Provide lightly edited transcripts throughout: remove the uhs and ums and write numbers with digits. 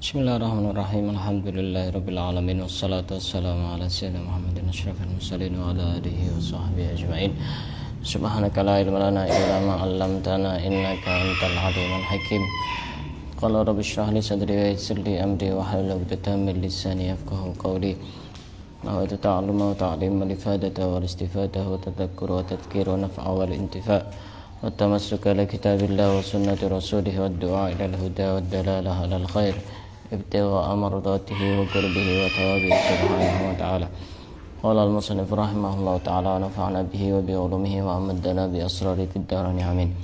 Bismillahirrahmanirrahim. Alhamdulillahirabbil alamin wassalatu wassalamu ala sayyidina Muhammadin asyrafil mursalin wa ala alihi wa sahbihi ajma'in. Subhanaka la ilma lana illa ma 'allamtana innaka antal alimul hakim. Qala rabbi shrah li sadri wa yassir li amri wa hlul 'uqdatam min lisani yafqahu qawli. Wa ta'alluma wa ta'lim wal ifadata wal istifadata wa tadhakkur wa tadhkir wa naf'a wal intifa' wa tamassuk ala kitabillah wa sunnati rasulih wa du'a ila al-huda wa dalalah ala al-khair ibtigha'a mardatihi wa qurbihi wa thawabihi subhanahu wa ta'ala. Qala al-musannif rahimahullah ta'ala wa nafa'ana bihi wa bi ulumihi wa amaddana bi asrari fid darain amin.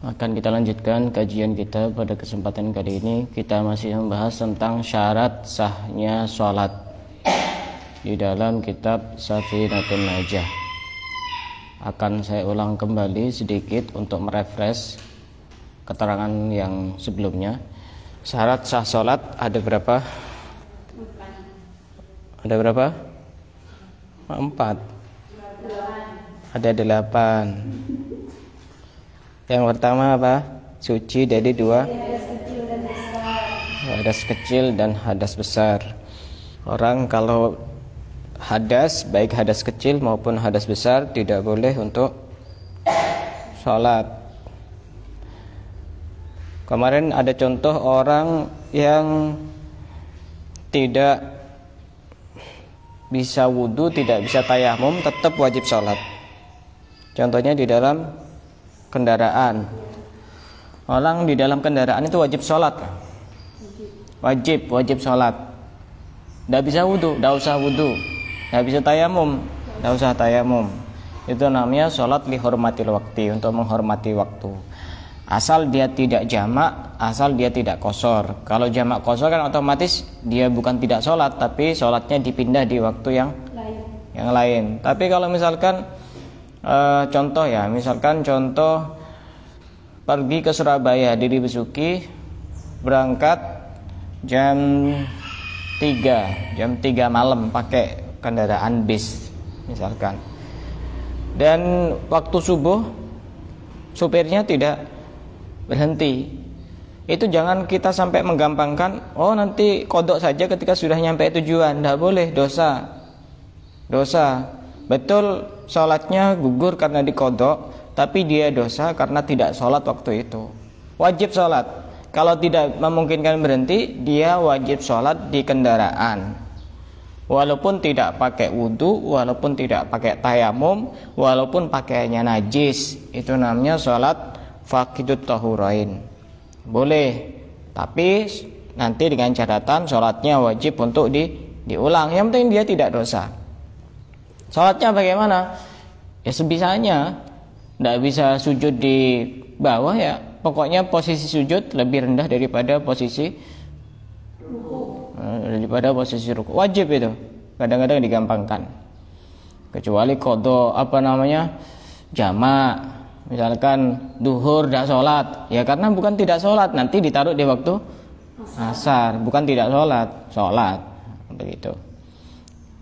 Akan kita lanjutkan kajian kita pada kesempatan kali ini. Kita masih membahas tentang syarat sahnya sholat di dalam kitab Safinatun Najah. Akan saya ulang kembali sedikit untuk merefresh keterangan yang sebelumnya. Syarat sah sholat ada berapa? Ada berapa? 4. Ada 8. Yang pertama apa? Suci dari 2 hadas kecil dan hadas besar. Orang kalau hadas, baik hadas kecil maupun hadas besar, tidak boleh untuk sholat. Kemarin ada contoh orang yang tidak bisa wudhu, tidak bisa tayamum, tetap wajib sholat. Contohnya di dalam kendaraan. Orang di dalam kendaraan itu wajib sholat. Wajib sholat. Tidak bisa wudhu, tidak usah wudhu. Tidak bisa tayamum, tidak usah tayamum. Itu namanya sholat lihormatil waktu, untuk menghormati waktu. Asal dia tidak jamak, asal dia tidak qashar. Kalau jamak qashar kan otomatis dia bukan tidak sholat, tapi sholatnya dipindah di waktu yang lain. Tapi kalau misalkan contoh pergi ke Surabaya dari Besuki, berangkat jam 3 malam pakai kendaraan bis misalkan, dan waktu subuh supirnya tidak berhenti. Itu jangan kita sampai menggampangkan, oh nanti kodok saja ketika sudah nyampe tujuan. Tidak boleh, dosa. Betul sholatnya gugur karena dikodok, tapi dia dosa karena tidak sholat waktu itu. Wajib sholat. Kalau tidak memungkinkan berhenti, dia wajib sholat di kendaraan, walaupun tidak pakai wudhu, walaupun tidak pakai tayamum, walaupun pakaiannya najis. Itu namanya sholat faqidut tahurain. Boleh, tapi nanti dengan catatan sholatnya wajib untuk diulang. Yang penting dia tidak dosa. Sholatnya bagaimana? Ya sebisanya. Tidak bisa sujud di bawah, ya pokoknya posisi sujud lebih rendah daripada posisi ruku. Wajib itu. Kadang-kadang digampangkan. Kecuali qada jamak. Misalkan duhur tidak sholat, ya karena bukan tidak sholat, nanti ditaruh di waktu asar. Bukan tidak sholat begitu.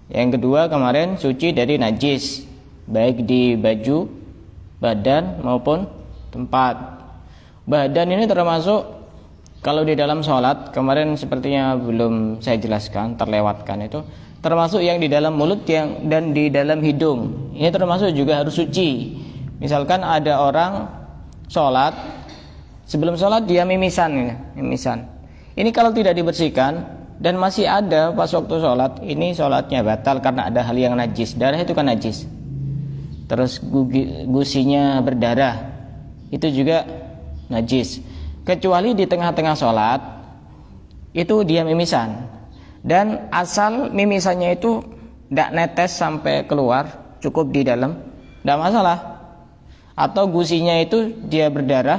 Yang kedua kemarin suci dari najis, baik di baju, badan maupun tempat. Badan ini termasuk kalau di dalam sholat, kemarin sepertinya belum saya jelaskan, terlewatkan itu, termasuk yang di dalam mulut dan di dalam hidung. Ini termasuk juga harus suci. Misalkan ada orang sholat, sebelum sholat dia mimisan. Ini kalau tidak dibersihkan dan masih ada pas waktu sholat, ini sholatnya batal karena ada hal yang najis. Darah itu kan najis. Terus gusinya berdarah, itu juga najis. Kecuali di tengah-tengah sholat, itu dia mimisan. Dan asal mimisannya itu tidak netes sampai keluar, cukup di dalam, tidak masalah. Atau gusinya itu dia berdarah,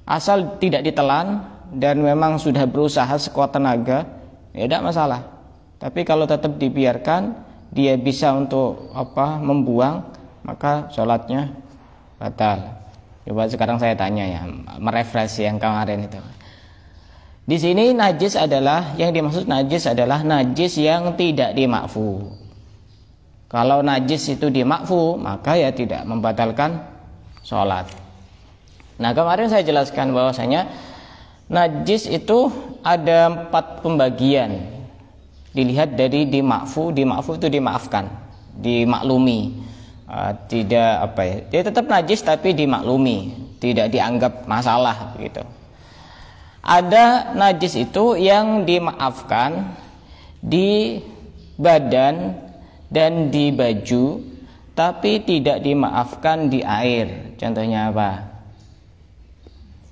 asal tidak ditelan dan memang sudah berusaha sekuat tenaga, ya tidak masalah. Tapi kalau tetap dibiarkan, dia bisa untuk membuang, maka sholatnya batal. Coba sekarang saya tanya ya, merefresh yang kemarin itu. Di sini najis adalah, yang dimaksud najis adalah najis yang tidak dimakfu. Kalau najis itu dimakfu, maka ya tidak membatalkan sholat. Nah kemarin saya jelaskan bahwasanya Najis itu ada 4 pembagian. Dilihat dari dima'fu itu dimaafkan, dimaklumi, tidak apa ya, dia tetap najis tapi dimaklumi, tidak dianggap masalah begitu. Ada najis itu yang dimaafkan di badan dan di baju, tapi tidak dimaafkan di air. Contohnya apa?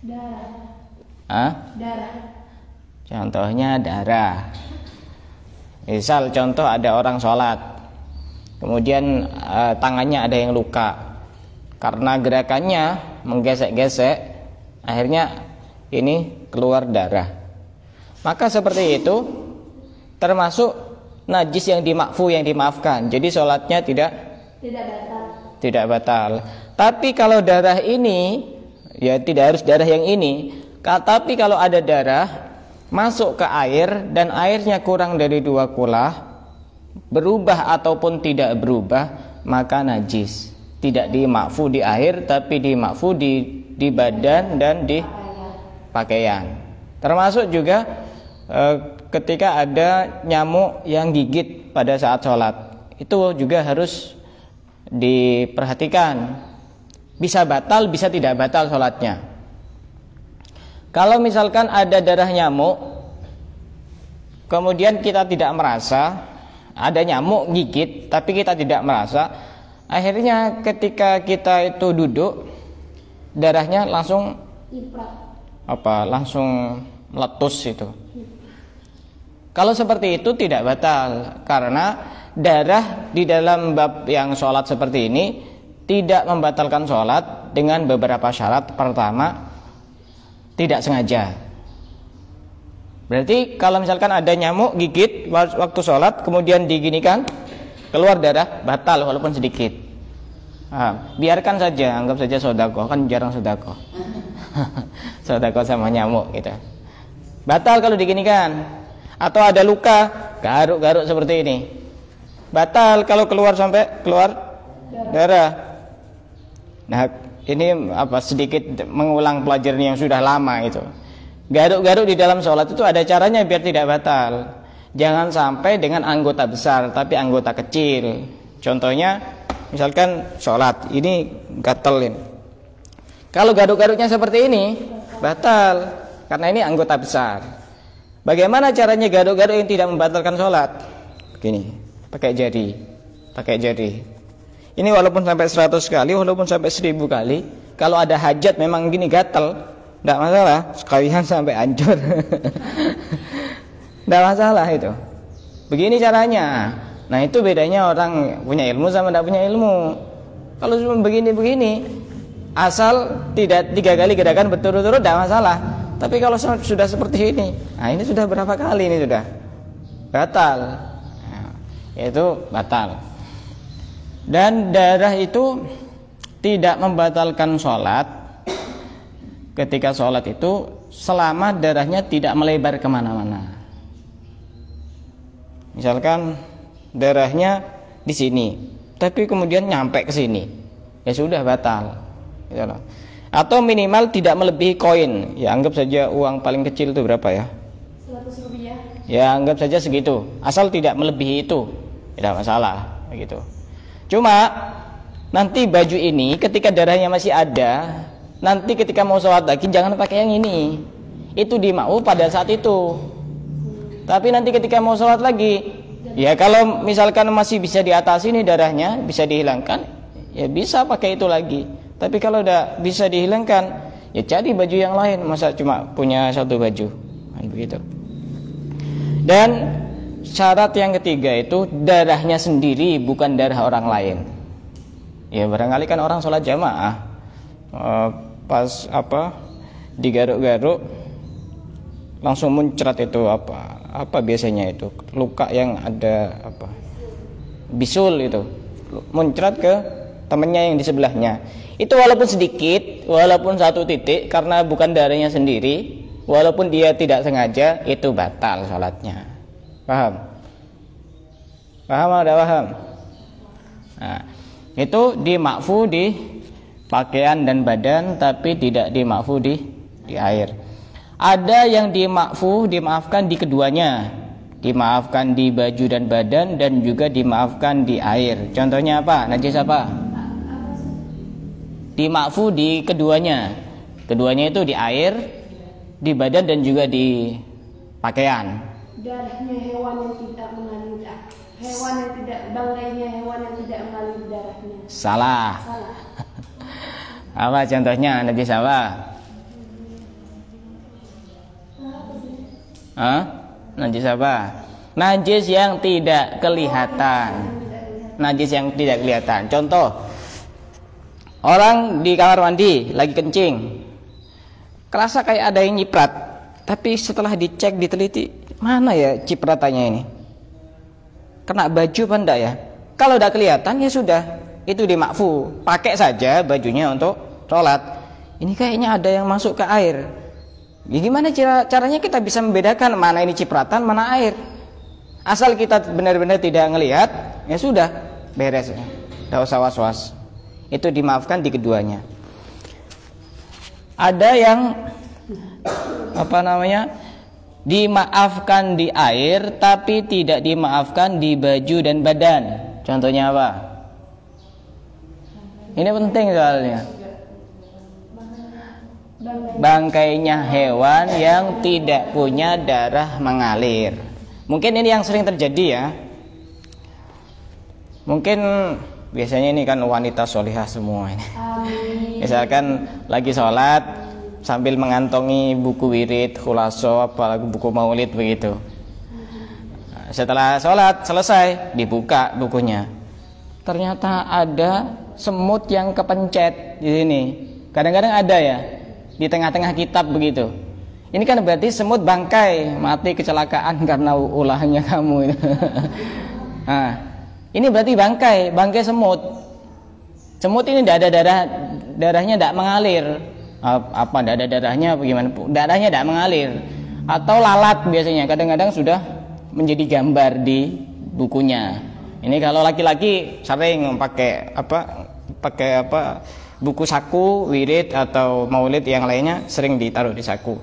Darah. Darah. Contohnya darah. Misal contoh ada orang sholat, kemudian tangannya ada yang luka, karena gerakannya menggesek-gesek, akhirnya ini keluar darah. Maka seperti itu termasuk najis yang dimakfu, yang dimaafkan. Jadi sholatnya tidak batal. Tapi kalau darah ini, ya tidak harus darah yang ini. Tapi kalau ada darah masuk ke air dan airnya kurang dari 2 kulah, berubah ataupun tidak berubah, maka najis. Tidak dimakfu di air, tapi dimakfu di badan dan di pakaian. Termasuk juga ketika ada nyamuk yang gigit pada saat sholat, itu juga harus diperhatikan. Bisa batal, bisa tidak batal sholatnya. Kalau misalkan ada darah nyamuk, kemudian kita tidak merasa, ada nyamuk gigit tapi kita tidak merasa, akhirnya ketika kita itu duduk, darahnya langsung langsung meletus itu. Kalau seperti itu tidak batal, karena darah di dalam bab yang sholat seperti ini tidak membatalkan sholat dengan beberapa syarat. Pertama, tidak sengaja. Berarti kalau misalkan ada nyamuk gigit waktu sholat, kemudian diginikan, keluar darah, batal walaupun sedikit. Biarkan saja, anggap saja sodako, kan jarang sodako. Sodako sama nyamuk gitu. Batal kalau diginikan. Atau ada luka, garuk-garuk seperti ini, batal kalau sampai keluar darah. Nah, ini sedikit mengulang pelajaran yang sudah lama itu. Garuk-garuk di dalam sholat itu ada caranya biar tidak batal. Jangan sampai dengan anggota besar, tapi anggota kecil. Contohnya, misalkan sholat, ini gatel ini. Kalau garuk-garuknya seperti ini, batal, karena ini anggota besar. Bagaimana caranya garuk-garuk yang tidak membatalkan sholat? Begini, pakai jari. Ini walaupun sampai 100 kali, walaupun sampai 1000 kali, kalau ada hajat memang gini gatel, tidak masalah, sekalian sampai hancur. Tidak masalah itu. Begini caranya. Nah, itu bedanya orang punya ilmu sama tidak punya ilmu. Kalau cuma begini-begini, asal tidak 3 kali gerakan berturut-turut tidak masalah. Tapi kalau sudah seperti ini, nah ini sudah berapa kali ini sudah batal. Nah, itu batal. Dan darah itu tidak membatalkan sholat ketika sholat itu selama darahnya tidak melebar kemana-mana. Misalkan darahnya di sini, tapi kemudian nyampe ke sini, ya sudah batal. Gitu loh. Atau minimal tidak melebihi koin. Ya anggap saja uang paling kecil itu berapa ya? 100 rupiah. Ya anggap saja segitu. Asal tidak melebihi itu, tidak masalah begitu. Cuma nanti baju ini ketika darahnya masih ada, nanti ketika mau sholat lagi jangan pakai yang ini. Itu dimau pada saat itu. Tapi nanti ketika mau sholat lagi, ya kalau misalkan masih bisa diatasi nih darahnya, bisa dihilangkan, ya bisa pakai itu lagi. Tapi kalau udah bisa dihilangkan, ya cari baju yang lain. Masa cuma punya 1 baju, kan begitu. Dan syarat yang ketiga itu darahnya sendiri, bukan darah orang lain. Ya barangkali kan orang sholat jamaah, pas digaruk-garuk langsung muncrat itu apa biasanya itu luka yang ada bisul itu muncrat ke temannya yang di sebelahnya. Itu walaupun sedikit, walaupun 1 titik, karena bukan darahnya sendiri, walaupun dia tidak sengaja, itu batal sholatnya. Paham? Paham atau paham? Nah, itu dimakfu di pakaian dan badan, tapi tidak dimakfu di air. Ada yang dimaafkan di keduanya, dimaafkan di baju dan badan, dan juga dimaafkan di air. Contohnya apa? Najis apa? Dimakfu di keduanya. Keduanya itu di air, di badan, dan juga di pakaian. Darahnya hewan yang tidak mengalir, hewan yang tidak, bangkainya hewan yang tidak mengalir darahnya. Salah. Salah. Apa contohnya? Najis apa? Hah? Najis apa? Najis yang tidak kelihatan. Najis yang tidak kelihatan. Contoh, orang di kamar mandi lagi kencing, kerasa kayak ada yang nyiprat, tapi setelah dicek, diteliti, mana ya cipratannya ini? Kena baju apa enggak ya? Kalau udah kelihatan ya sudah, itu dimakfu, pakai saja bajunya untuk sholat. Ini kayaknya ada yang masuk ke air. Ya gimana caranya kita bisa membedakan mana ini cipratan, mana air? Asal kita benar-benar tidak ngelihat, ya sudah, beres ya. Tidak usah was-was. Itu dimaafkan di keduanya. Ada yang dimaafkan di air tapi tidak dimaafkan di baju dan badan. Contohnya apa? Ini penting soalnya. Bangkainya hewan yang tidak punya darah mengalir. Mungkin ini yang sering terjadi ya. Mungkin biasanya ini kan wanita solihah semua ini. Misalkan lagi sholat sambil mengantongi buku wirid, khulaso, apalagi buku maulid begitu. Setelah sholat selesai, dibuka bukunya. Ternyata ada semut yang kepencet di sini. Kadang-kadang ada ya, di tengah-tengah kitab begitu. Ini kan berarti semut bangkai, mati kecelakaan karena ulahnya kamu. Nah, ini berarti bangkai semut. Semut ini tidak ada darahnya tidak mengalir. Apa tidak ada darahnya? Bagaimana? Darahnya tidak mengalir. Atau lalat biasanya. Kadang-kadang sudah menjadi gambar di bukunya. Ini kalau laki-laki sering pakai buku saku, wirid atau maulid yang lainnya sering ditaruh di saku.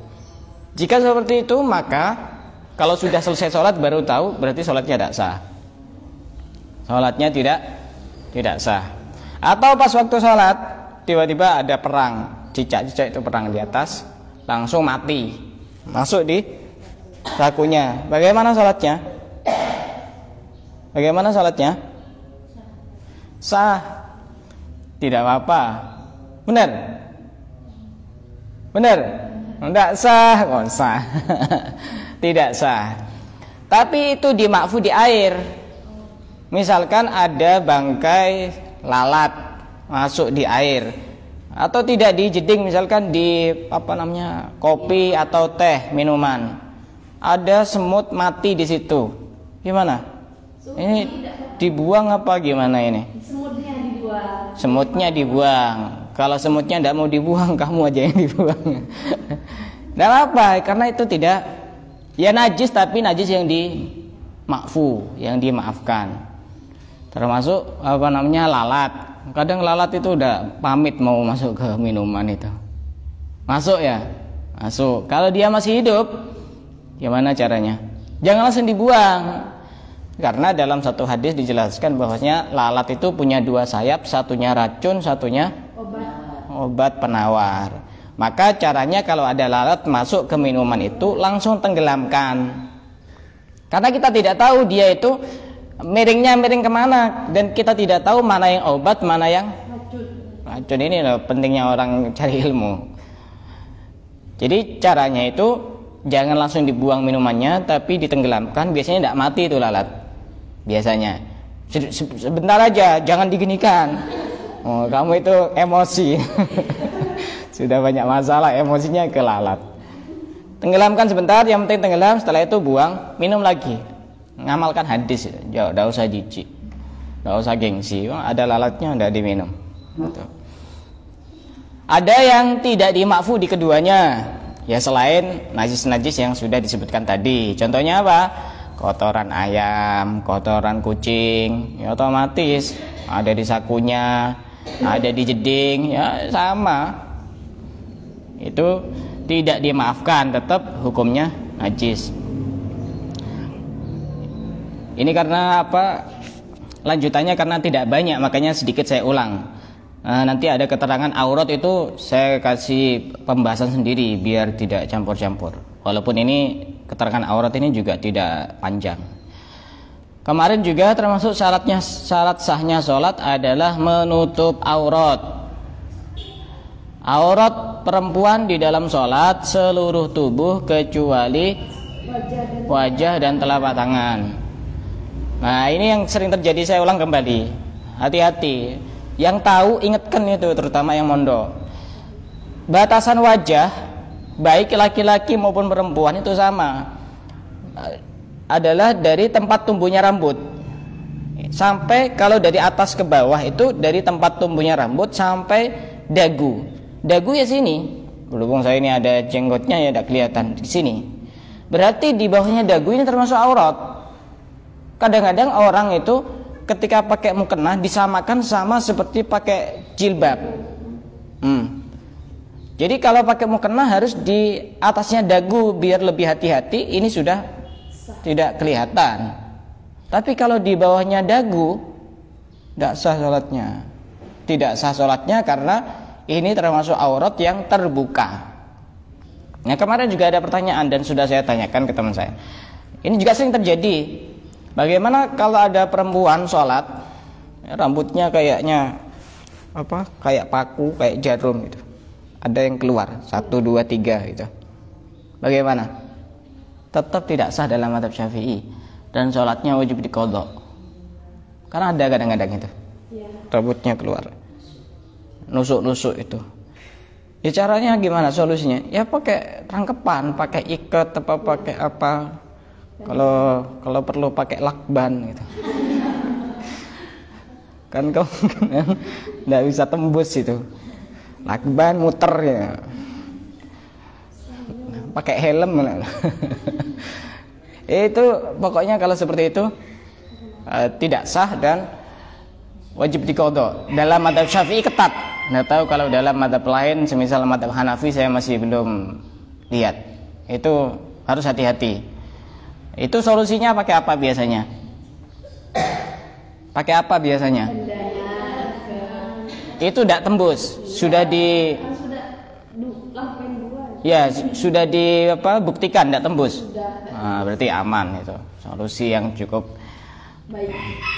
Jika seperti itu, maka kalau sudah selesai sholat baru tahu, berarti sholatnya tidak sah. Sholatnya tidak sah. Atau pas waktu sholat tiba-tiba ada perang, cicak itu perang di atas, langsung mati, masuk di sakunya. Bagaimana sholatnya? Bagaimana sholatnya? Sah. Tidak apa-apa. Benar? Benar? Tidak sah. Oh, sah. Tidak sah. Tapi itu dimakfu di air. Misalkan ada bangkai lalat masuk di air, atau tidak di jeding, misalkan di kopi atau teh, minuman, ada semut mati di situ. Gimana? Ini dibuang apa gimana ini? Semutnya dibuang. Kalau semutnya tidak mau dibuang, kamu aja yang dibuang. Tidak apa, karena itu tidak, ya najis, tapi najis yang dimakfu, yang dimaafkan. Termasuk lalat. Kadang lalat itu udah pamit mau masuk ke minuman itu. Masuk ya? Masuk. Kalau dia masih hidup, gimana caranya? Jangan langsung dibuang. Karena dalam satu hadis dijelaskan bahwasanya lalat itu punya dua sayap, satunya racun, satunya obat penawar. Maka caranya kalau ada lalat masuk ke minuman itu langsung tenggelamkan. Karena kita tidak tahu dia itu miring kemana, dan kita tidak tahu mana yang obat, mana yang racun. Ini loh pentingnya orang cari ilmu. Jadi caranya itu jangan langsung dibuang minumannya, tapi ditenggelamkan. Biasanya tidak mati itu lalat. Biasanya sebentar aja, jangan diginikan. Oh, kamu itu emosi. Sudah banyak masalah, emosinya ke lalat. Tenggelamkan sebentar, yang penting tenggelam. Setelah itu buang, minum lagi. Ngamalkan hadis, ya tidak usah jijik, tidak usah gengsi. Ada lalatnya tidak diminum. Ada yang tidak dimakfu di keduanya, ya selain najis-najis yang sudah disebutkan tadi. Contohnya apa? Kotoran ayam, kotoran kucing, ya otomatis ada di sakunya, ada di jeding, ya sama. Itu tidak dimaafkan, tetap hukumnya najis. Ini karena apa? Lanjutannya karena tidak banyak, makanya sedikit saya ulang. Nanti ada keterangan aurat itu saya kasih pembahasan sendiri biar tidak campur-campur. Walaupun ini keterangan aurat ini juga tidak panjang. Kemarin juga termasuk syarat sahnya sholat adalah menutup aurat. Aurat perempuan di dalam sholat seluruh tubuh kecuali wajah dan telapak tangan. Nah, ini yang sering terjadi, saya ulang kembali. Hati-hati. Yang tahu ingatkan itu, terutama yang mondok. Batasan wajah baik laki-laki maupun perempuan itu sama. Adalah dari tempat tumbuhnya rambut. Sampai kalau dari atas ke bawah itu dari tempat tumbuhnya rambut sampai dagu. Dagu ya sini. Berhubung saya ini ada jenggotnya ya tidak kelihatan di sini. Berarti di bawahnya dagu ini termasuk aurat. Kadang-kadang orang itu ketika pakai mukena disamakan sama seperti pakai jilbab. Jadi kalau pakai mukena harus di atasnya dagu biar lebih hati-hati. Ini sudah tidak kelihatan. Tapi kalau di bawahnya dagu tidak sah sholatnya. Tidak sah sholatnya karena ini termasuk aurat yang terbuka. Nah, kemarin juga ada pertanyaan dan sudah saya tanyakan ke teman saya. Ini juga sering terjadi. Bagaimana kalau ada perempuan sholat, rambutnya kayaknya apa? Kayak paku, kayak jarum gitu. Ada yang keluar 1, 2, 3 gitu. Bagaimana? Tetap tidak sah dalam mazhab Syafi'i dan sholatnya wajib diqadha. Karena ada kadang-kadang itu. Rambutnya keluar. Nusuk-nusuk itu. Ya caranya gimana solusinya? Ya pakai rangkepan, pakai ikat apa pakai apa. Kalau perlu pakai lakban gitu. Kan kau nggak bisa tembus itu. Lakban muter ya. Pakai helm. Itu pokoknya kalau seperti itu tidak sah dan wajib diqadha. Dalam mazhab Syafi'i ketat. Nggak tahu kalau dalam mazhab lain, semisal mazhab Hanafi saya masih belum lihat. Itu harus hati-hati. Itu solusinya pakai apa biasanya? Pakai apa biasanya? Itu tidak tembus. Sudah di ya sudah di apa? Buktikan tidak tembus. Nah, berarti aman itu. Solusi yang cukup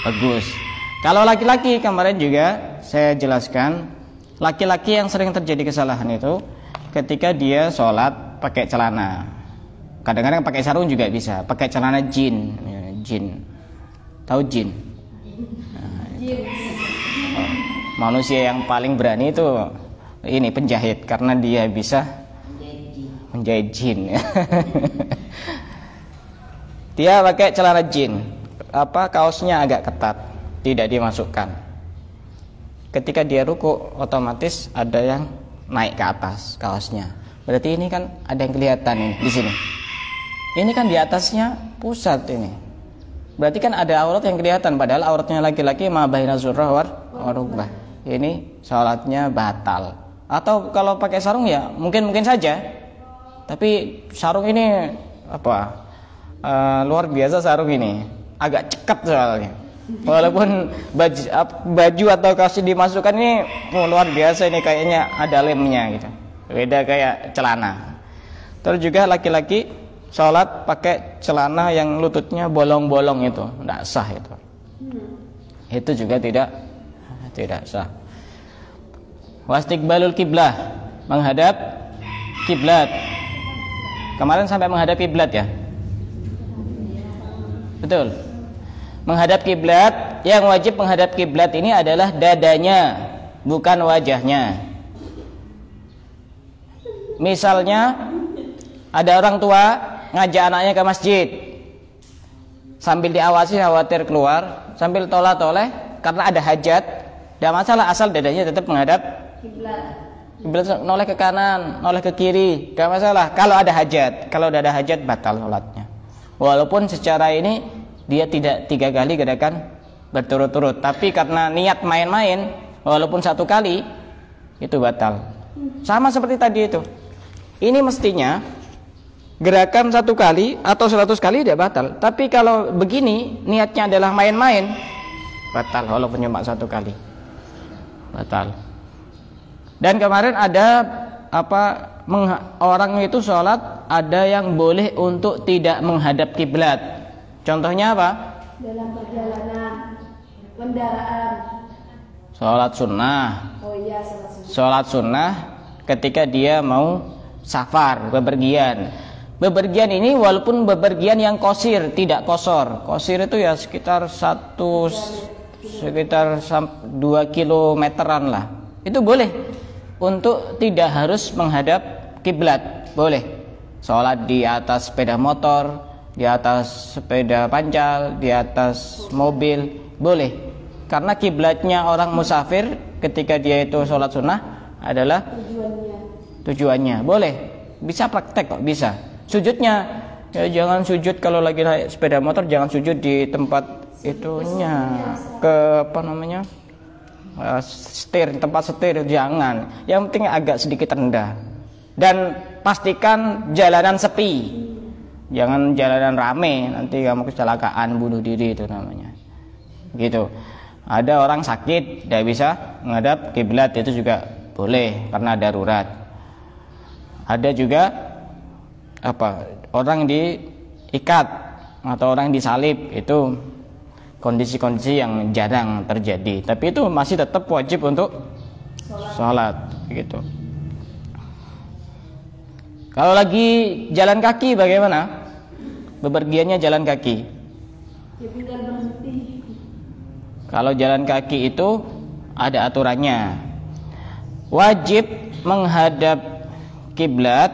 bagus. Kalau laki-laki kemarin juga saya jelaskan, laki-laki yang sering terjadi kesalahan itu ketika dia sholat pakai celana. Kadang-kadang pakai sarung juga bisa, pakai celana jin, jin, tahu jin? Nah, manusia yang paling berani itu ini penjahit karena dia bisa menjahit jin. Dia pakai celana jin, apa kaosnya agak ketat, tidak dimasukkan. Ketika dia ruku, otomatis ada yang naik ke atas kaosnya. Berarti ini kan ada yang kelihatan nih di sini. Ini kan di atasnya pusat ini. Berarti kan ada aurat yang kelihatan. Padahal auratnya laki-laki ma baina zurrah wa rukbah. Ini sholatnya batal. Atau kalau pakai sarung ya mungkin saja. Tapi sarung ini apa? Luar biasa sarung ini. Agak cekat soalnya. Walaupun baju atau kaos dimasukkan ini luar biasa, ini kayaknya ada lemnya gitu. Beda kayak celana. Terus juga laki-laki sholat pakai celana yang lututnya bolong-bolong itu tidak sah itu. Itu juga tidak sah. Wastiqbalul kiblah, menghadap kiblat. Kemarin sampai menghadap kiblat ya. Betul. Menghadap kiblat, yang wajib menghadap kiblat ini adalah dadanya, bukan wajahnya. Misalnya ada orang tua ngajak anaknya ke masjid, sambil diawasi khawatir keluar, sambil toleh-toleh karena ada hajat, tidak masalah asal dadanya tetap menghadap kiblat, noleh ke kanan, noleh ke kiri, tidak masalah. Kalau ada hajat, kalau tidak ada hajat batal sholatnya. Walaupun secara ini dia tidak 3 kali gerakan berturut-turut, tapi karena niat main-main, walaupun 1 kali itu batal. Sama seperti tadi itu. Ini mestinya gerakan 1 kali atau 100 kali tidak batal. Tapi kalau begini niatnya adalah main-main, batal walaupun cuma 1 kali. Batal. Dan kemarin ada orang itu sholat ada yang boleh untuk tidak menghadap kiblat. Contohnya apa? Dalam perjalanan kendaraan. Sholat sunnah. Oh iya, sholat sunnah. Sholat sunnah ketika dia mau safar, bepergian. Bepergian ini walaupun bepergian yang qasir, tidak qasar. Qasir itu ya sekitar 2 kilometeran lah. Itu boleh untuk tidak harus menghadap kiblat, boleh. Sholat di atas sepeda motor, di atas sepeda pancal, di atas mobil, boleh. Karena kiblatnya orang musafir ketika dia itu sholat sunnah adalah tujuannya, boleh. Bisa praktek kok, bisa. Sujudnya ya jangan sujud kalau lagi naik sepeda motor, jangan sujud di tempat itunya tempat setir, jangan. Yang penting agak sedikit rendah. Dan pastikan jalanan sepi. Jangan jalanan rame, nanti kamu kecelakaan, bunuh diri itu namanya. Gitu. Ada orang sakit tidak bisa menghadap kiblat, itu juga boleh karena darurat. Ada juga orang diikat atau orang disalib, itu kondisi-kondisi yang jarang terjadi, tapi itu masih tetap wajib untuk sholat gitu. Kalau lagi jalan kaki bagaimana? Bepergiannya jalan kaki. Ya tinggal berhenti. Kalau jalan kaki itu ada aturannya. Wajib menghadap kiblat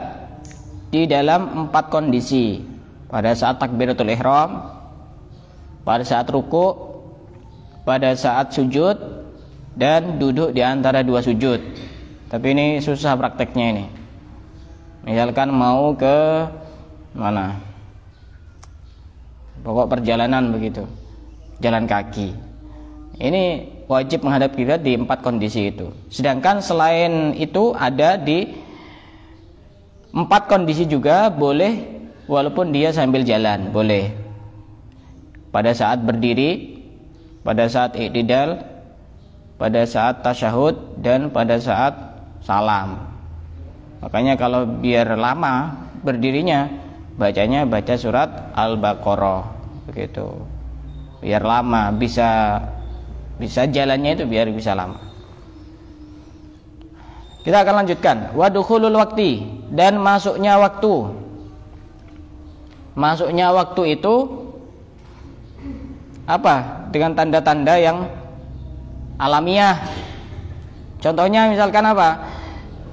di dalam 4 kondisi. Pada saat takbiratul ihram, pada saat ruku, pada saat sujud, dan duduk di antara 2 sujud. Tapi ini susah prakteknya ini. Misalkan mau ke mana? Pokok perjalanan begitu, jalan kaki. Ini wajib menghadap kiblat di 4 kondisi itu. Sedangkan selain itu ada di 4 kondisi juga boleh, walaupun dia sambil jalan, boleh. Pada saat berdiri, pada saat i'tidal, pada saat tasyahud, dan pada saat salam. Makanya kalau biar lama berdirinya, bacanya baca surat Al-Baqarah begitu. Biar lama, bisa jalannya itu biar bisa lama. Kita akan lanjutkan. Wadukhulul wakti, dan masuknya waktu. Masuknya waktu itu apa? Dengan tanda-tanda yang alamiah. Contohnya misalkan apa?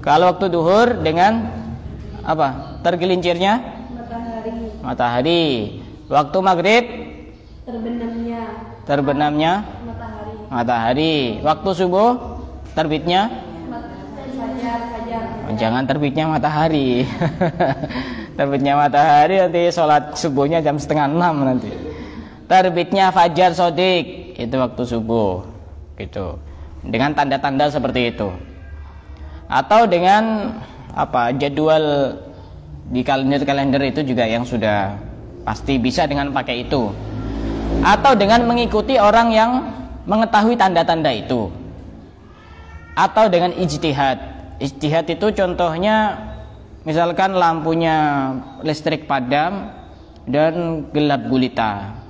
Kalau waktu duhur dengan apa? Tergelincirnya matahari. Waktu maghrib terbenamnya matahari. Waktu subuh terbitnya fajar. Jangan terbitnya matahari. Terbitnya matahari nanti sholat subuhnya jam 5:30 nanti. Terbitnya fajar sodik, itu waktu subuh gitu. Dengan tanda-tanda seperti itu. Atau dengan jadwal di kalender itu juga yang sudah pasti bisa dengan pakai itu. Atau dengan mengikuti orang yang mengetahui tanda-tanda itu. Atau dengan ijtihad. Ijtihad itu contohnya misalkan lampunya listrik padam dan gelap gulita.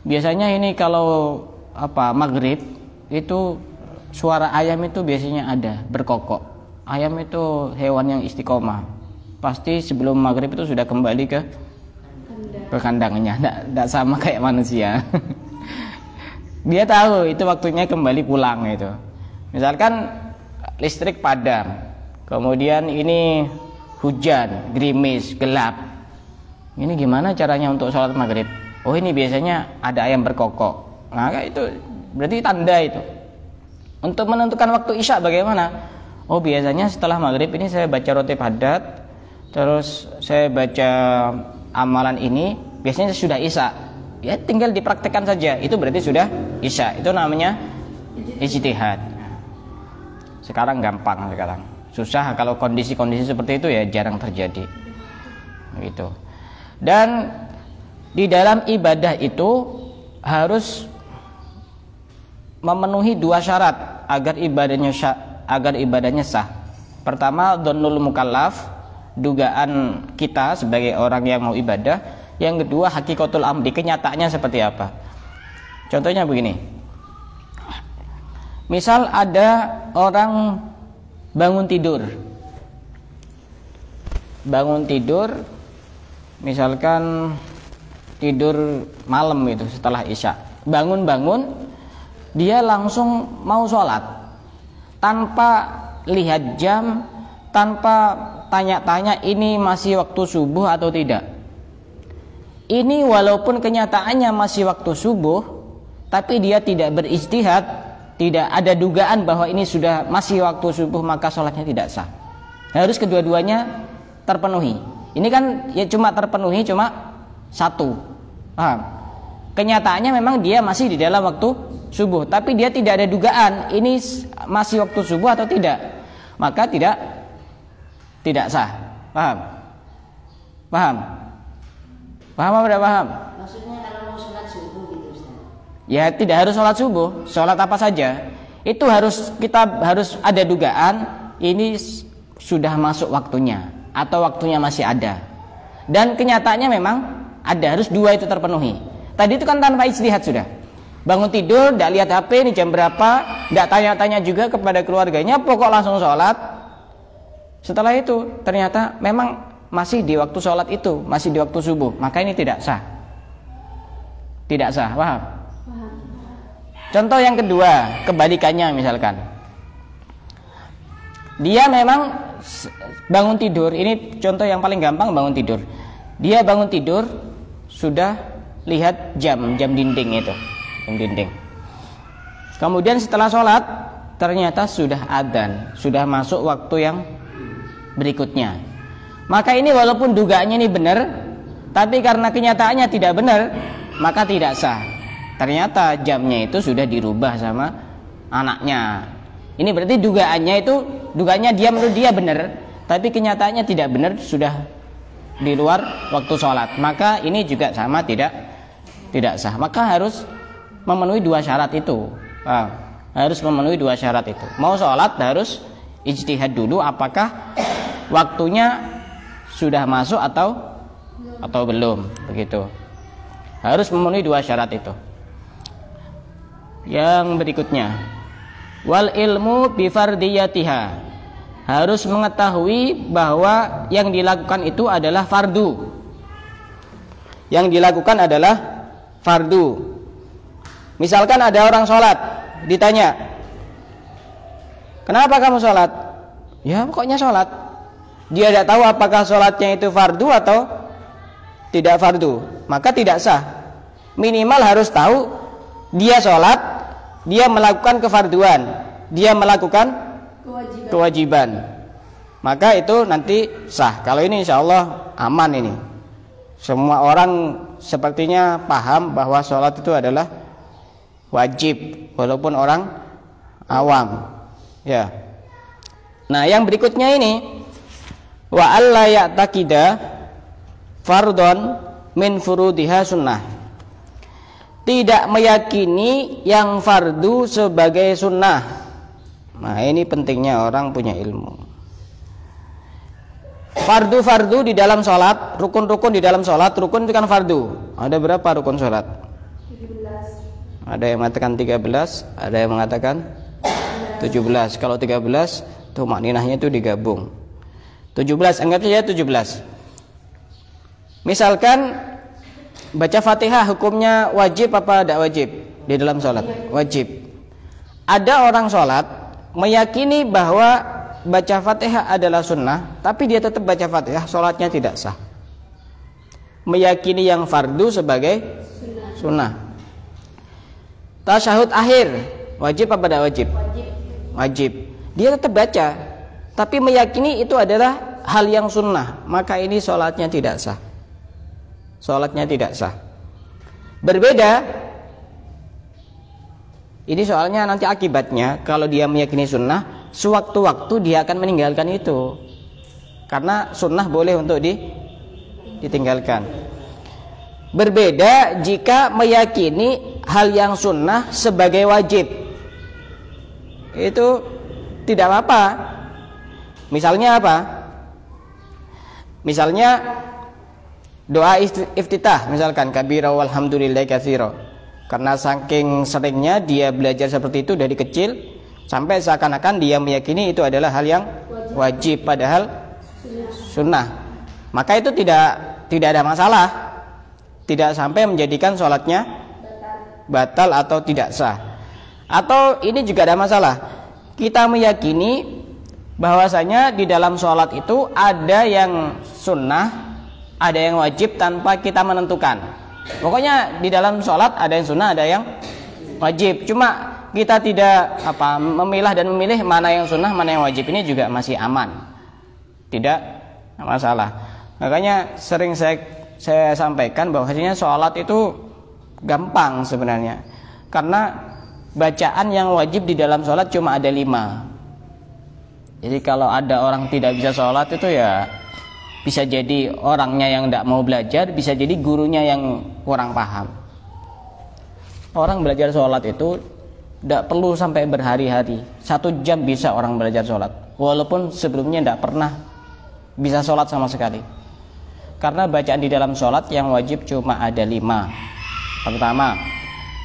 Biasanya ini kalau maghrib itu suara ayam itu biasanya ada berkokok. Ayam itu hewan yang istiqomah. Pasti sebelum maghrib itu sudah kembali ke kandangnya. Tidak sama kayak manusia. Dia tahu itu waktunya kembali pulang itu. Misalkan listrik padam, kemudian ini hujan, gerimis, gelap. Ini gimana caranya untuk sholat maghrib? Oh, ini biasanya ada ayam berkokok. Maka itu berarti tanda itu. Untuk menentukan waktu isya bagaimana? Oh, biasanya setelah maghrib ini saya baca roti padat, terus saya baca amalan ini, biasanya sudah isya. Ya tinggal dipraktekkan saja. Itu berarti sudah isya. Itu namanya ijtihad. Sekarang gampang sekarang. susah kalau kondisi-kondisi seperti itu ya jarang terjadi. Gitu. Dan di dalam ibadah itu harus memenuhi 2 syarat agar ibadahnya sah. Pertama, dhannul mukallaf, dugaan kita sebagai orang yang mau ibadah. Yang kedua, hakikatul amri, kenyataannya seperti apa. Contohnya begini. Misal ada orang bangun tidur, misalkan tidur malam itu setelah isya, bangun dia langsung mau sholat tanpa lihat jam, tanpa tanya-tanya ini masih waktu subuh atau tidak. Ini walaupun kenyataannya masih waktu subuh, tapi dia tidak berijtihad, tidak ada dugaan bahwa ini sudah masih waktu subuh, maka sholatnya tidak sah. Harus kedua-duanya terpenuhi. Ini kan ya cuma terpenuhi cuma 1. Paham? Kenyataannya memang dia masih di dalam waktu subuh, tapi dia tidak ada dugaan ini masih waktu subuh atau tidak, maka tidak sah. Paham apa tidak paham? Maksudnya kalau mau sholat subuh gitu Ustaz? Ya tidak harus sholat subuh, sholat apa saja itu kita harus ada dugaan ini sudah masuk waktunya atau waktunya masih ada, dan kenyataannya memang ada, harus 2 itu terpenuhi. Tadi itu kan tanpa ijtihad sudah. Bangun tidur, tidak lihat HP, ini jam berapa, tidak tanya-tanya juga kepada keluarganya, pokok langsung sholat. Setelah itu ternyata memang masih di waktu sholat itu, masih di waktu subuh, maka ini tidak sah. Tidak sah, paham? Contoh yang kedua, kebalikannya misalkan. Dia memang bangun tidur, ini contoh yang paling gampang, bangun tidur. Dia bangun tidur, sudah lihat jam dinding itu. Dinding. Kemudian setelah sholat ternyata sudah adzan, sudah masuk waktu yang berikutnya. Maka ini walaupun dugaannya ini benar, tapi karena kenyataannya tidak benar, maka tidak sah. Ternyata jamnya itu sudah dirubah sama anaknya. Ini berarti dugaannya dia menurut dia benar, tapi kenyataannya tidak benar, sudah di luar waktu sholat. Maka ini juga sama tidak sah. Maka harus memenuhi 2 syarat itu. Harus memenuhi 2 syarat itu. Mau sholat harus ijtihad dulu apakah waktunya sudah masuk atau belum, begitu. Harus memenuhi 2 syarat itu. Yang berikutnya, wal ilmu bi fardiyatiha, harus mengetahui bahwa yang dilakukan itu adalah fardu. Yang dilakukan adalah fardu. Misalkan ada orang sholat, ditanya, kenapa kamu sholat? Ya pokoknya sholat. Dia tidak tahu apakah sholatnya itu fardu atau tidak fardu, maka tidak sah. Minimal harus tahu dia sholat, dia melakukan kefarduan, dia melakukan kewajiban, maka itu nanti sah. Kalau ini insya Allah aman ini. Semua orang sepertinya paham bahwa sholat itu adalah wajib, walaupun orang awam. Ya. Nah, yang berikutnya ini, wa alla ya'taqida fardhon min furudiha sunnah. Tidak meyakini yang fardu sebagai sunnah. Nah, ini pentingnya orang punya ilmu. Fardu di dalam sholat, rukun-rukun di dalam sholat. Rukun itu kan fardu. Ada berapa rukun sholat? 17. Ada yang mengatakan 13, ada yang mengatakan 17. Kalau 13 tuh makninahnya itu digabung. 17, anggap saja 17. Misalkan baca Fatihah hukumnya wajib apa tidak wajib di dalam sholat? Wajib. Ada orang sholat meyakini bahwa baca Fatihah adalah sunnah, tapi dia tetap baca Fatihah, sholatnya tidak sah. Meyakini yang fardu sebagai sunnah. Tasyahud akhir wajib apa tidak wajib? Wajib. Dia tetap baca, tapi meyakini itu adalah hal yang sunnah, maka ini sholatnya tidak sah. Sholatnya tidak sah. Berbeda, ini soalnya nanti akibatnya kalau dia meyakini sunnah, sewaktu-waktu dia akan meninggalkan itu, karena sunnah boleh untuk ditinggalkan. Berbeda jika meyakini hal yang sunnah sebagai wajib, itu tidak apa-apa. Misalnya apa? Misalnya doa iftitah, misalkan kabira walhamdulillahi katsira. Karena saking seringnya dia belajar seperti itu dari kecil, sampai seakan-akan dia meyakini itu adalah hal yang wajib, padahal sunnah. Maka itu tidak ada masalah, tidak sampai menjadikan sholatnya batal atau tidak sah. Atau ini juga ada masalah, kita meyakini bahwasanya di dalam sholat itu ada yang sunnah, ada yang wajib tanpa kita menentukan. Pokoknya di dalam sholat ada yang sunnah, ada yang wajib. Cuma kita tidak memilah dan memilih mana yang sunnah, mana yang wajib. Ini juga masih aman, tidak masalah. Makanya sering saya sampaikan bahwasanya sholat itu gampang sebenarnya, karena bacaan yang wajib di dalam sholat cuma ada 5. Jadi kalau ada orang tidak bisa sholat itu ya bisa jadi orangnya yang tidak mau belajar, bisa jadi gurunya yang kurang paham. Orang belajar sholat itu tidak perlu sampai berhari-hari, 1 jam bisa orang belajar sholat, walaupun sebelumnya tidak pernah bisa sholat sama sekali. Karena bacaan di dalam sholat yang wajib cuma ada 5. Pertama,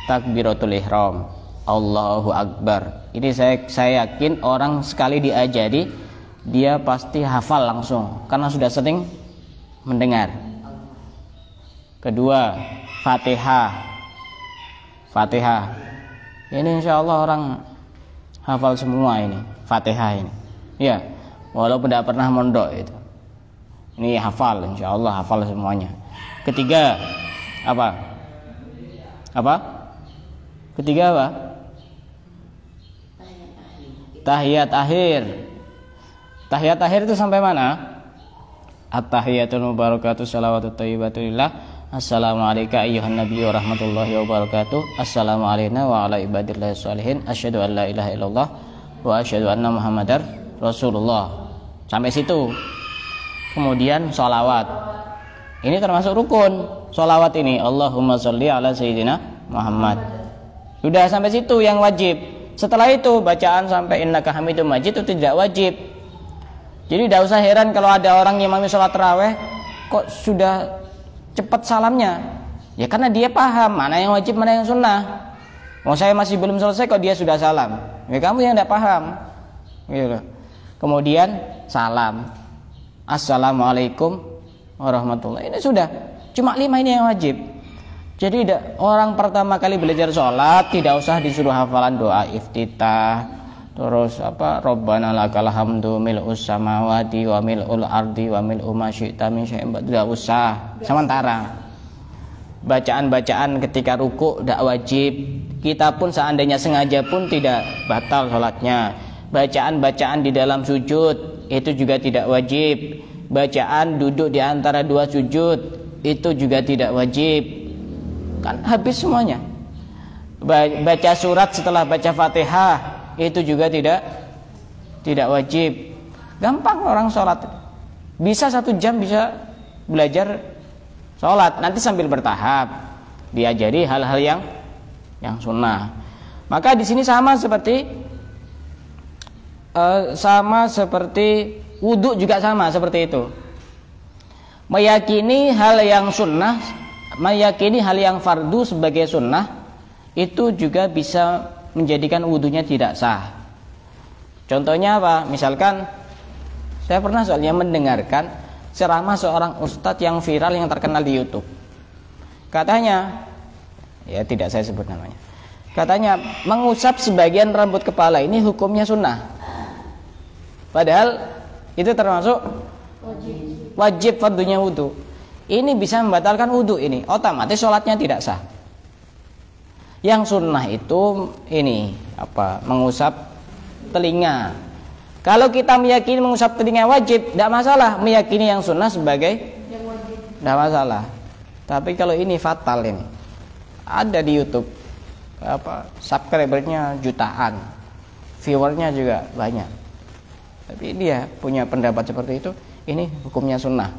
takbiratul ihram, Allahu Akbar. Ini saya yakin orang sekali diajari dia pasti hafal langsung karena sudah sering mendengar. Kedua, Fatihah. Ini insya Allah orang hafal semua ini Fatihah ini. Ya, walaupun tidak pernah mondok itu. Ini hafal, insya Allah hafal semuanya. Ketiga, apa? Ketiga apa? Tahiyat akhir. Tahiyat akhir itu sampai mana? At-tahiyatul mubarakatuh salawatut thayyibatulillah. Assalamualaikum ayyuhan nabiyyu warahmatullahi wabarakatuh. Assalamu alayna wa ala ibadillahi sholihin. Asyhadu an la ilaha illallah wa asyhadu anna muhammadar rasulullah. Sampai situ. Kemudian sholawat. Ini termasuk rukun. Sholawat ini Allahumma sholli ala sayyidina Muhammad. Sudah sampai situ yang wajib. Setelah itu bacaan sampai innaka hamidum majid itu tidak wajib. Jadi tidak usah heran kalau ada orang yang imami sholat tarawih kok sudah cepat salamnya. Ya karena dia paham mana yang wajib, mana yang sunnah. Saya masih belum selesai kok dia sudah salam. Ya kamu yang tidak paham. Gitu. Kemudian salam, assalamualaikum warahmatullahi. Ini sudah cuma 5 ini yang wajib. Jadi orang pertama kali belajar sholat tidak usah disuruh hafalan doa iftitah, terus Rabbana lakal hamdu mil'us samawati wa mil'ul ardi wa mil'u ma syi'ta min syai'in, tidak usah. Sementara bacaan-bacaan ketika ruku tidak wajib. Kita pun seandainya sengaja pun tidak batal sholatnya. Bacaan-bacaan di dalam sujud itu juga tidak wajib. Bacaan duduk di antara 2 sujud itu juga tidak wajib. Kan habis semuanya. Baca surat setelah baca Fatihah itu juga tidak wajib. Gampang orang sholat. Bisa 1 jam bisa belajar sholat. Nanti sambil bertahap diajari hal-hal yang sunnah. Maka di sini sama seperti wudhu juga sama seperti itu. Meyakini hal yang sunnah, meyakini hal yang fardu sebagai sunnah itu juga bisa menjadikan wudhunya tidak sah. Contohnya apa? Misalkan saya pernah soalnya mendengarkan ceramah seorang ustadz yang viral yang terkenal di YouTube. Katanya, ya tidak saya sebut namanya. Katanya mengusap sebagian rambut kepala ini hukumnya sunnah. Padahal itu termasuk wajib fardunya wudhu. Ini bisa membatalkan wudhu ini, otomatis sholatnya tidak sah. Yang sunnah itu ini mengusap telinga. Kalau kita meyakini mengusap telinga wajib, tidak masalah. Meyakini yang sunnah sebagai yang wajib, tidak masalah. Tapi kalau ini fatal ini, ada di YouTube subscribernya jutaan, viewernya juga banyak. Tapi dia punya pendapat seperti itu, ini hukumnya sunnah.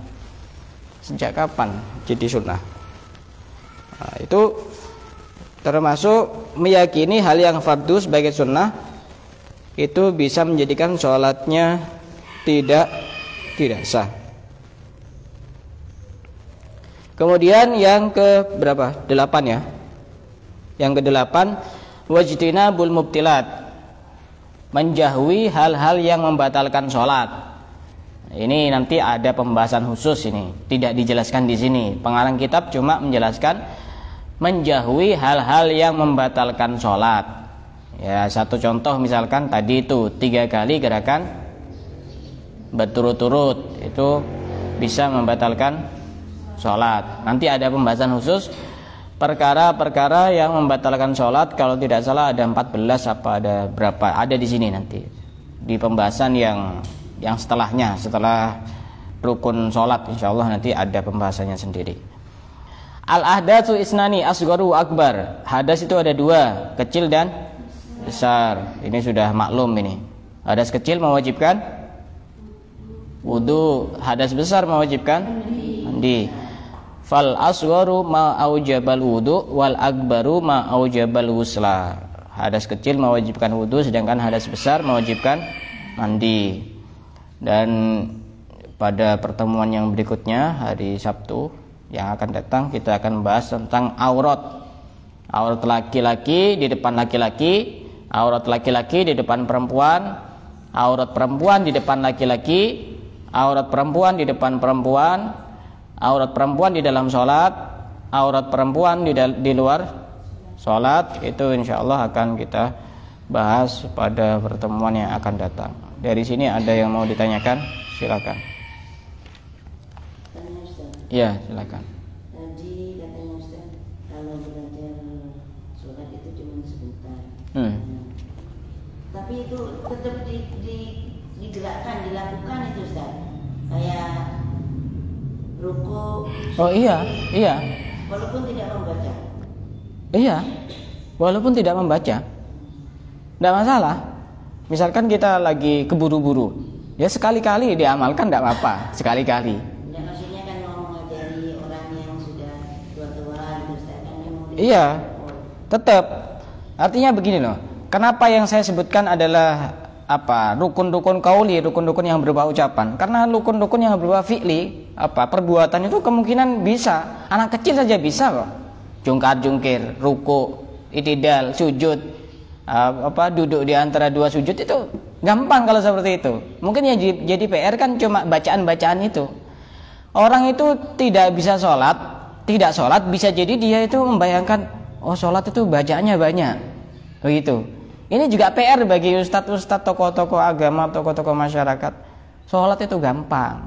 Sejak kapan jadi sunnah? Nah, itu termasuk meyakini hal yang fardu sebagai sunnah, itu bisa menjadikan sholatnya tidak sah. Kemudian yang ke berapa? 8 ya. Yang ke-8, wajtinabul mubtilat, menjauhi hal-hal yang membatalkan sholat. Ini nanti ada pembahasan khusus, ini tidak dijelaskan di sini. Pengarang kitab cuma menjelaskan menjauhi hal-hal yang membatalkan sholat. Ya, satu contoh misalkan tadi itu 3 kali gerakan berturut-turut itu bisa membatalkan sholat. Nanti ada pembahasan khusus perkara-perkara yang membatalkan sholat. Kalau tidak salah ada 14 apa ada berapa, ada di sini nanti di pembahasan yang setelahnya, setelah rukun sholat, insyaallah nanti ada pembahasannya sendiri. Al-ahdatsu isnani asgharu akbar. Hadas itu ada 2, kecil dan besar. Ini sudah maklum ini. Hadas kecil mewajibkan wudu, hadas besar mewajibkan mandi. Fal asgharu ma aujabal wudu wal akbaru ma aujabal ghusla. Hadas kecil mewajibkan wudu, sedangkan hadas besar mewajibkan mandi. Dan pada pertemuan yang berikutnya hari Sabtu yang akan datang kita akan bahas tentang aurat laki-laki di depan laki-laki, aurat laki-laki di depan perempuan, aurat perempuan di depan laki-laki, aurat perempuan di depan perempuan, aurat perempuan di dalam sholat, aurat perempuan di luar sholat. Itu insyaallah akan kita bahas pada pertemuan yang akan datang. Dari sini ada yang mau ditanyakan? Silakan. Ya, silakan. Tadi katanya Ustaz, kalau belajar sholat itu cuma sebentar. Tapi itu tetap digerakkan, dilakukan itu Ustaz. Kayak ruku. Oh iya. Walaupun tidak membaca. Iya, walaupun tidak membaca, tidak masalah. Misalkan kita lagi keburu-buru, ya sekali-kali diamalkan, tidak apa-apa, sekali-kali. Tidak, maksudnya kan mau mengajari orang yang sudah tua-tua gitu Ustaz, kan Iya, tetap. Artinya begini loh. Kenapa yang saya sebutkan adalah rukun-rukun qauli, rukun-rukun yang berupa ucapan? Karena rukun-rukun yang berupa fi'li, perbuatan itu kemungkinan bisa. Anak kecil saja bisa kok. Jungkar-jungkir, ruku, itidal, sujud, duduk di antara 2 sujud itu gampang kalau seperti itu. Mungkin yang jadi PR kan cuma bacaan-bacaan itu. Orang itu tidak bisa sholat, tidak sholat, bisa jadi dia itu membayangkan, oh sholat itu bacaannya banyak, begitu. Ini juga PR bagi ustadz-ustadz, tokoh-tokoh agama, tokoh-tokoh masyarakat. Sholat itu gampang.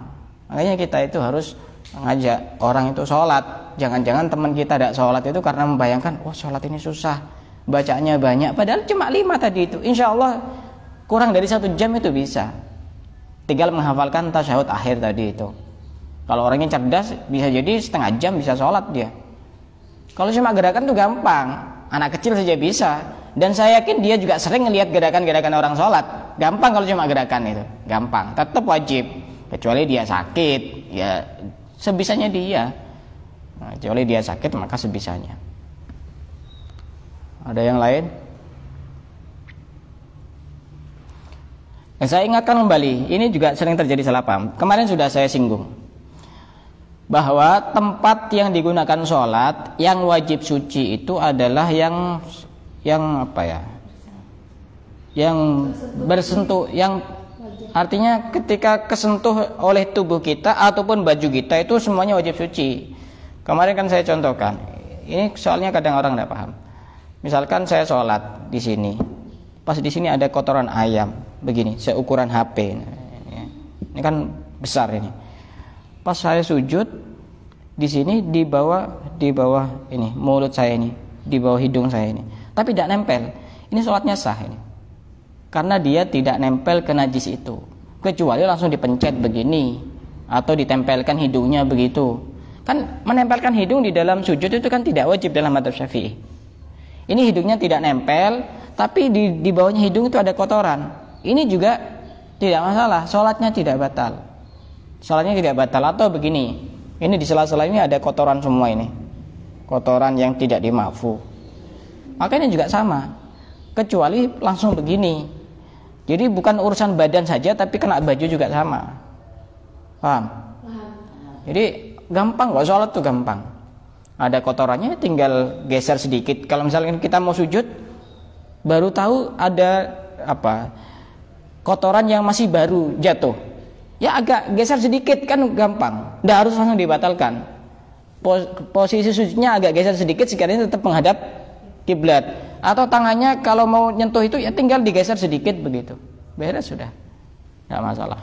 Makanya kita itu harus mengajak orang itu sholat. Jangan-jangan teman kita tidak sholat itu karena membayangkan, oh sholat ini susah, bacaannya banyak. Padahal cuma 5 tadi itu. Insya Allah kurang dari 1 jam itu bisa. Tinggal menghafalkan tasyahud akhir tadi itu. Kalau orangnya cerdas, bisa jadi setengah jam bisa sholat dia. Kalau cuma gerakan itu gampang. Anak kecil saja bisa. Dan saya yakin dia juga sering melihat gerakan-gerakan orang sholat. Gampang kalau cuma gerakan itu, gampang. Tetap wajib, kecuali dia sakit, ya sebisanya dia. Nah, kecuali dia sakit maka sebisanya. Ada yang lain? Saya ingatkan kembali, ini juga sering terjadi salah paham. Kemarin sudah saya singgung bahwa tempat yang digunakan sholat yang wajib suci itu adalah yang bersentuh, yang artinya ketika kesentuh oleh tubuh kita ataupun baju kita itu semuanya wajib suci. Kemarin kan saya contohkan. Ini soalnya kadang orang tidak paham. Misalkan saya sholat di sini, pas di sini ada kotoran ayam begini, seukuran HP. Ini kan besar ini. Pas saya sujud di sini di bawah ini mulut saya ini, di bawah hidung saya ini. Tapi tidak nempel. Ini sholatnya sah ini. Karena dia tidak nempel ke najis itu. Kecuali langsung dipencet begini atau ditempelkan hidungnya begitu. Kan menempelkan hidung di dalam sujud itu kan tidak wajib dalam mazhab Syafi'i. Ini hidungnya tidak nempel, tapi di bawahnya hidung itu ada kotoran, ini juga tidak masalah, sholatnya tidak batal. Sholatnya tidak batal. Atau begini, ini di sela-sela ini ada kotoran semua ini, kotoran yang tidak dimafu, maka ini juga sama, kecuali langsung begini. Jadi bukan urusan badan saja, tapi kena baju juga sama. Paham? Jadi gampang kok, sholat tuh gampang. Ada kotorannya tinggal geser sedikit. Kalau misalnya kita mau sujud, baru tahu ada kotoran yang masih baru jatuh, ya agak geser sedikit kan gampang, nggak harus langsung dibatalkan. Posisi sujudnya agak geser sedikit sekiranya tetap menghadap kiblat, atau tangannya kalau mau nyentuh itu ya tinggal digeser sedikit begitu, beres sudah, nggak masalah.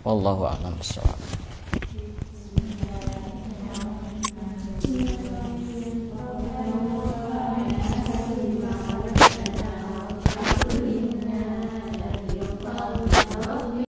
Wallahu a'lam bishawab.